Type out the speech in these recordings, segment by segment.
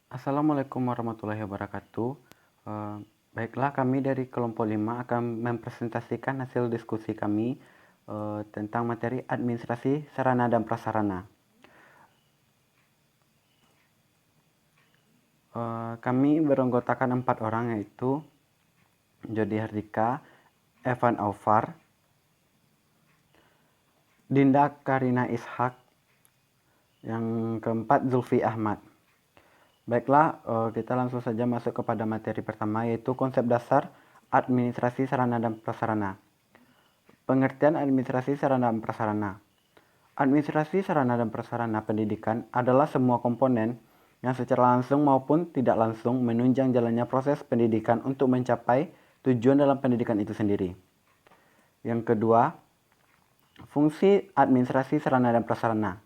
Assalamualaikum warahmatullahi wabarakatuh. Eh, Baiklah, kami dari kelompok 5 akan mempresentasikan hasil diskusi kami tentang materi administrasi sarana dan prasarana. Kami beranggotakan 4 orang, yaitu Jody Hardika, Evan Aufar, Dinda Karina Ishak, yang keempat Zulfi Ahmad. Baiklah, kita langsung saja masuk kepada materi pertama, yaitu konsep dasar administrasi sarana dan prasarana. Pengertian administrasi sarana dan prasarana. Administrasi sarana dan prasarana pendidikan adalah semua komponen yang secara langsung maupun tidak langsung menunjang jalannya proses pendidikan untuk mencapai tujuan dalam pendidikan itu sendiri. Yang kedua, fungsi administrasi sarana dan prasarana.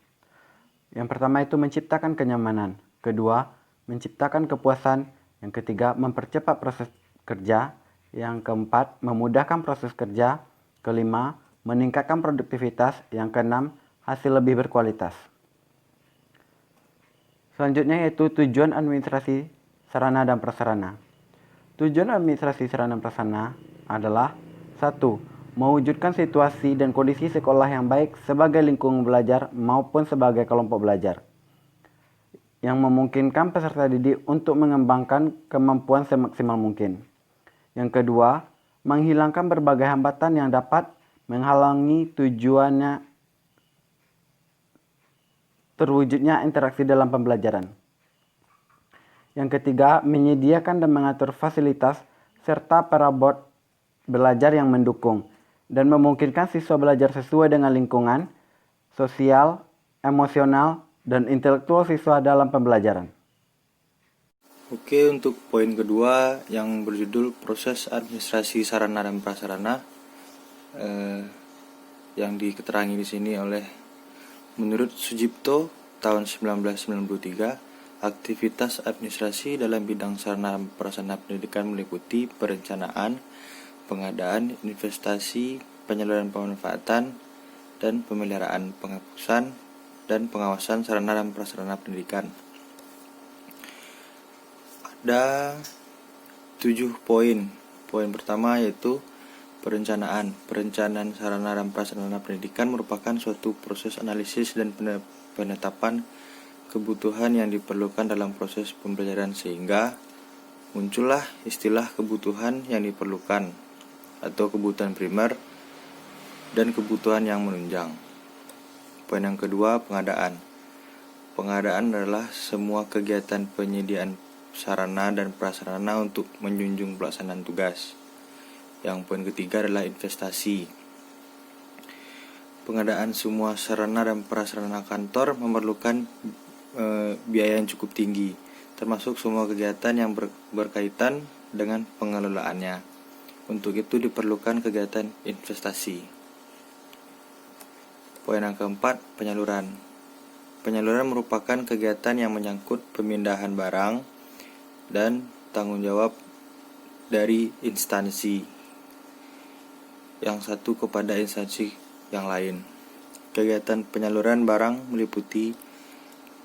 Yang pertama itu menciptakan kenyamanan. Kedua, menciptakan kepuasan. Yang ketiga, mempercepat proses kerja. Yang keempat, memudahkan proses kerja. Kelima, meningkatkan produktivitas. Yang keenam, hasil lebih berkualitas. Selanjutnya yaitu tujuan administrasi sarana dan prasarana. Tujuan administrasi sarana dan prasarana adalah 1. Mewujudkan situasi dan kondisi sekolah yang baik sebagai lingkungan belajar maupun sebagai kelompok belajar, yang memungkinkan peserta didik untuk mengembangkan kemampuan semaksimal mungkin. Yang kedua, menghilangkan berbagai hambatan yang dapat menghalangi tujuannya terwujudnya interaksi dalam pembelajaran. Yang ketiga, menyediakan dan mengatur fasilitas serta perabot belajar yang mendukung dan memungkinkan siswa belajar sesuai dengan lingkungan, sosial, emosional, dan intelektual siswa dalam pembelajaran. Oke, untuk poin kedua yang berjudul proses administrasi sarana dan prasarana, yang diketerangi di sini oleh menurut Sujipto tahun 1993, aktivitas administrasi dalam bidang sarana dan prasarana pendidikan meliputi perencanaan, pengadaan, investasi, penyaluran pemanfaatan, dan pemeliharaan, penghapusan, dan pengawasan sarana dan prasarana pendidikan. Ada 7 poin. Poin pertama yaitu perencanaan. Perencanaan sarana dan prasarana pendidikan merupakan suatu proses analisis dan penetapan kebutuhan yang diperlukan dalam proses pembelajaran sehingga muncullah istilah kebutuhan yang diperlukan atau kebutuhan primer dan kebutuhan yang menunjang. Poin yang kedua, pengadaan. Pengadaan adalah semua kegiatan penyediaan sarana dan prasarana untuk menjunjung pelaksanaan tugas. Yang poin ketiga adalah investasi. Pengadaan semua sarana dan prasarana kantor memerlukan biaya yang cukup tinggi, termasuk semua kegiatan yang berkaitan dengan pengelolaannya. Untuk itu diperlukan kegiatan investasi. Poin yang keempat, penyaluran. Penyaluran merupakan kegiatan yang menyangkut pemindahan barang dan tanggung jawab dari instansi yang satu kepada instansi yang lain. Kegiatan penyaluran barang meliputi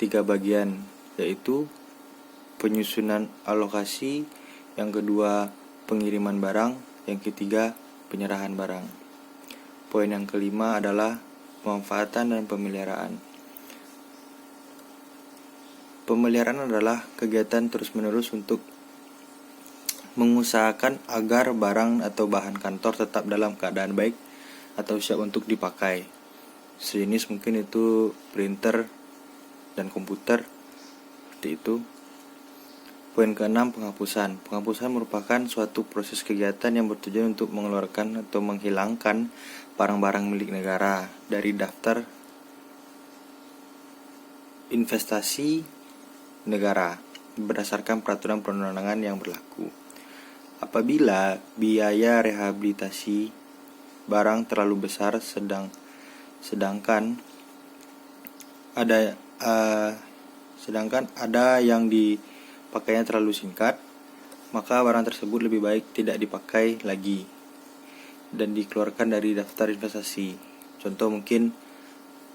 3 bagian, yaitu penyusunan alokasi, yang kedua pengiriman barang, yang ketiga penyerahan barang. Poin yang kelima adalah pemanfaatan dan pemeliharaan. Pemeliharaan adalah kegiatan terus-menerus untuk mengusahakan agar barang atau bahan kantor tetap dalam keadaan baik atau siap untuk dipakai. Sejenis mungkin itu printer dan komputer, seperti itu. Poin keenam, penghapusan. Penghapusan merupakan suatu proses kegiatan yang bertujuan untuk mengeluarkan atau menghilangkan barang-barang milik negara dari daftar investasi negara berdasarkan peraturan perundang-undangan yang berlaku. Apabila biaya rehabilitasi barang terlalu besar sedangkan ada yang dipakainya terlalu singkat, maka barang tersebut lebih baik tidak dipakai lagi dan dikeluarkan dari daftar investasi. Contoh mungkin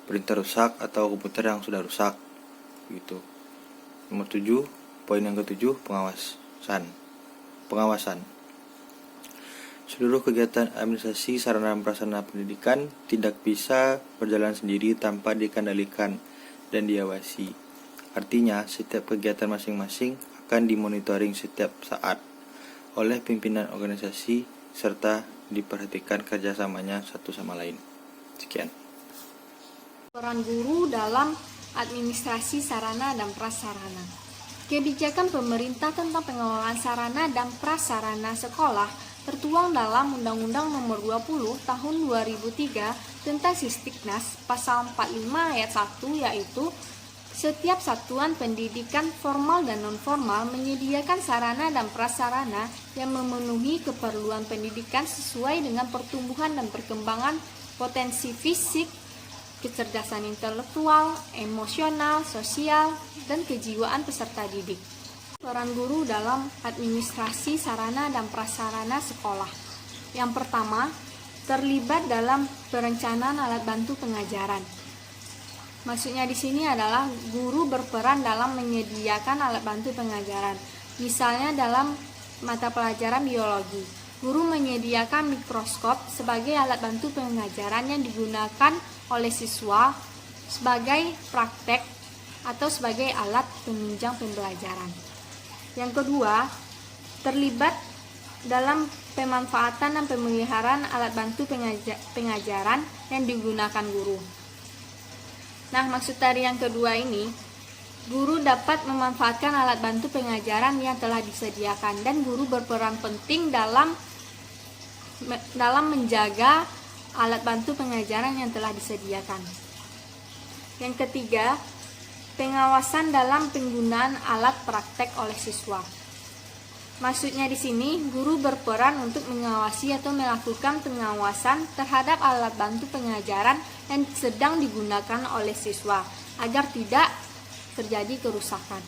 printer rusak atau komputer yang sudah rusak gitu. Nomor 7, Poin yang ketujuh, pengawasan. Seluruh kegiatan administrasi sarana dan prasarana pendidikan tidak bisa berjalan sendiri tanpa dikendalikan dan diawasi. Artinya, setiap kegiatan masing-masing akan dimonitoring setiap saat oleh pimpinan organisasi serta diperhatikan kerjasamanya satu sama lain. Sekian. Peran guru dalam administrasi sarana dan prasarana. Kebijakan pemerintah tentang pengelolaan sarana dan prasarana sekolah tertuang dalam Undang-Undang Nomor 20 Tahun 2003 tentang Sisdiknas pasal 45 ayat 1, yaitu setiap satuan pendidikan formal dan non-formal menyediakan sarana dan prasarana yang memenuhi keperluan pendidikan sesuai dengan pertumbuhan dan perkembangan potensi fisik, kecerdasan intelektual, emosional, sosial, dan kejiwaan peserta didik. Peran guru dalam administrasi sarana dan prasarana sekolah. Yang pertama, terlibat dalam perencanaan alat bantu pengajaran. Maksudnya di sini adalah guru berperan dalam menyediakan alat bantu pengajaran. Misalnya dalam mata pelajaran biologi, guru menyediakan mikroskop sebagai alat bantu pengajaran yang digunakan oleh siswa sebagai praktek atau sebagai alat penunjang pembelajaran. Yang kedua, terlibat dalam pemanfaatan dan pemeliharaan alat bantu pengajaran yang digunakan guru. Nah, maksud dari yang kedua ini, guru dapat memanfaatkan alat bantu pengajaran yang telah disediakan dan guru berperan penting dalam menjaga alat bantu pengajaran yang telah disediakan. Yang ketiga, pengawasan dalam penggunaan alat praktek oleh siswa. Maksudnya di sini, guru berperan untuk mengawasi atau melakukan pengawasan terhadap alat bantu pengajaran yang sedang digunakan oleh siswa agar tidak terjadi kerusakan.